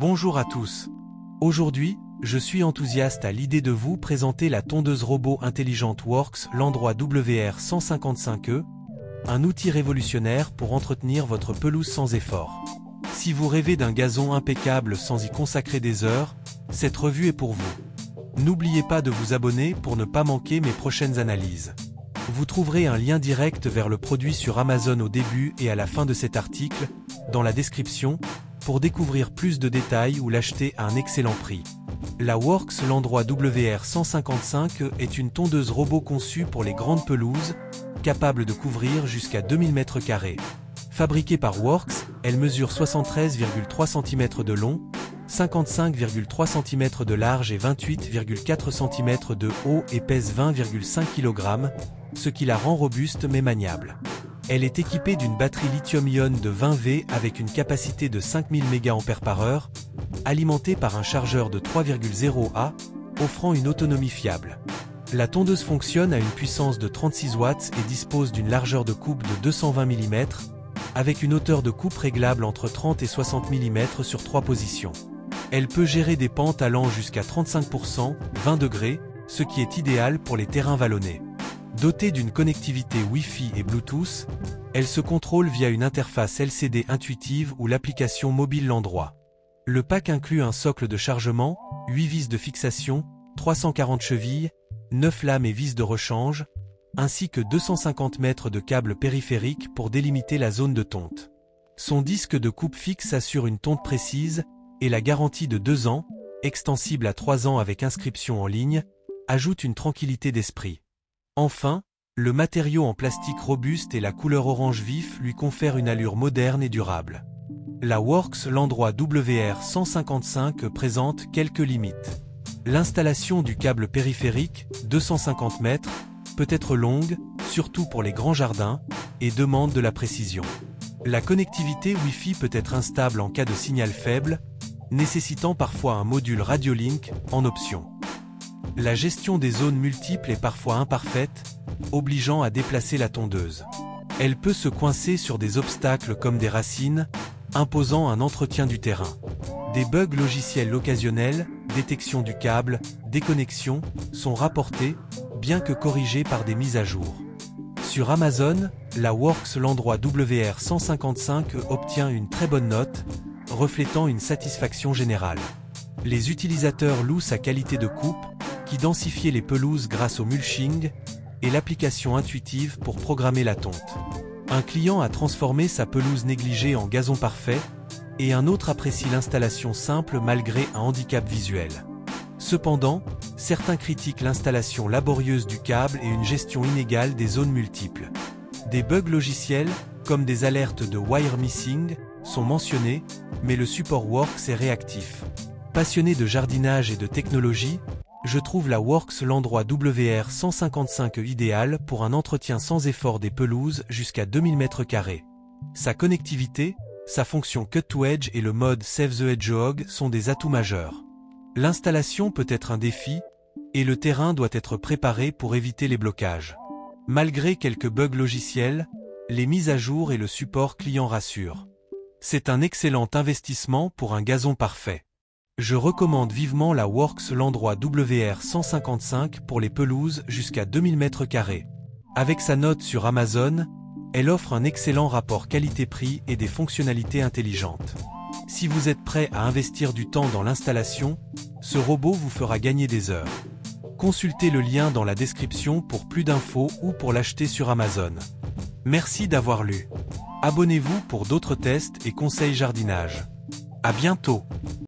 Bonjour à tous. Aujourd'hui, je suis enthousiaste à l'idée de vous présenter la tondeuse robot intelligente Worx Landroid WR155E, un outil révolutionnaire pour entretenir votre pelouse sans effort. Si vous rêvez d'un gazon impeccable sans y consacrer des heures, cette revue est pour vous. N'oubliez pas de vous abonner pour ne pas manquer mes prochaines analyses. Vous trouverez un lien direct vers le produit sur Amazon au début et à la fin de cet article, dans la description, pour découvrir plus de détails ou l'acheter à un excellent prix. La Worx Landroid WR155 est une tondeuse robot conçue pour les grandes pelouses, capable de couvrir jusqu'à 2000 m². Fabriquée par Worx, elle mesure 73,3 cm de long, 55,3 cm de large et 28,4 cm de haut et pèse 20,5 kg, ce qui la rend robuste mais maniable. Elle est équipée d'une batterie lithium-ion de 20 V avec une capacité de 5000 mAh, alimentée par un chargeur de 3,0 A, offrant une autonomie fiable. La tondeuse fonctionne à une puissance de 36 watts et dispose d'une largeur de coupe de 220 mm, avec une hauteur de coupe réglable entre 30 et 60 mm sur 3 positions. Elle peut gérer des pentes allant jusqu'à 35%, 20 degrés, ce qui est idéal pour les terrains vallonnés. Dotée d'une connectivité Wi-Fi et Bluetooth, elle se contrôle via une interface LCD intuitive ou l'application mobile Landroid. Le pack inclut un socle de chargement, 8 vis de fixation, 340 chevilles, 9 lames et vis de rechange, ainsi que 250 mètres de câbles périphériques pour délimiter la zone de tonte. Son disque de coupe fixe assure une tonte précise, et la garantie de 2 ans, extensible à 3 ans avec inscription en ligne, ajoute une tranquillité d'esprit. Enfin, le matériau en plastique robuste et la couleur orange vif lui confèrent une allure moderne et durable. La Worx Landroid WR155 présente quelques limites. L'installation du câble périphérique, 250 mètres, peut être longue, surtout pour les grands jardins, et demande de la précision. La connectivité Wi-Fi peut être instable en cas de signal faible, nécessitant parfois un module Radiolink en option. La gestion des zones multiples est parfois imparfaite, obligeant à déplacer la tondeuse. Elle peut se coincer sur des obstacles comme des racines, imposant un entretien du terrain. Des bugs logiciels occasionnels, détection du câble, déconnexion, sont rapportés, bien que corrigés par des mises à jour. Sur Amazon, la Worx Landroid WR155 obtient une très bonne note, reflétant une satisfaction générale. Les utilisateurs louent sa qualité de coupe, qui densifie les pelouses grâce au mulching, et l'application intuitive pour programmer la tonte. Un client a transformé sa pelouse négligée en gazon parfait, et un autre apprécie l'installation simple malgré un handicap visuel. Cependant, certains critiquent l'installation laborieuse du câble et une gestion inégale des zones multiples. Des bugs logiciels, comme des alertes de wire missing, sont mentionnés, mais le support Worx est réactif. Passionné de jardinage et de technologie, je trouve la Worx Landroid WR155 idéale pour un entretien sans effort des pelouses jusqu'à 2000 m². Sa connectivité, sa fonction Cut to Edge et le mode Save the Hedgehog sont des atouts majeurs. L'installation peut être un défi, et le terrain doit être préparé pour éviter les blocages. Malgré quelques bugs logiciels, les mises à jour et le support client rassurent. C'est un excellent investissement pour un gazon parfait. Je recommande vivement la Worx Landroid WR155 pour les pelouses jusqu'à 2000 m². Avec sa note sur Amazon, elle offre un excellent rapport qualité-prix et des fonctionnalités intelligentes. Si vous êtes prêt à investir du temps dans l'installation, ce robot vous fera gagner des heures. Consultez le lien dans la description pour plus d'infos ou pour l'acheter sur Amazon. Merci d'avoir lu. Abonnez-vous pour d'autres tests et conseils jardinage. À bientôt.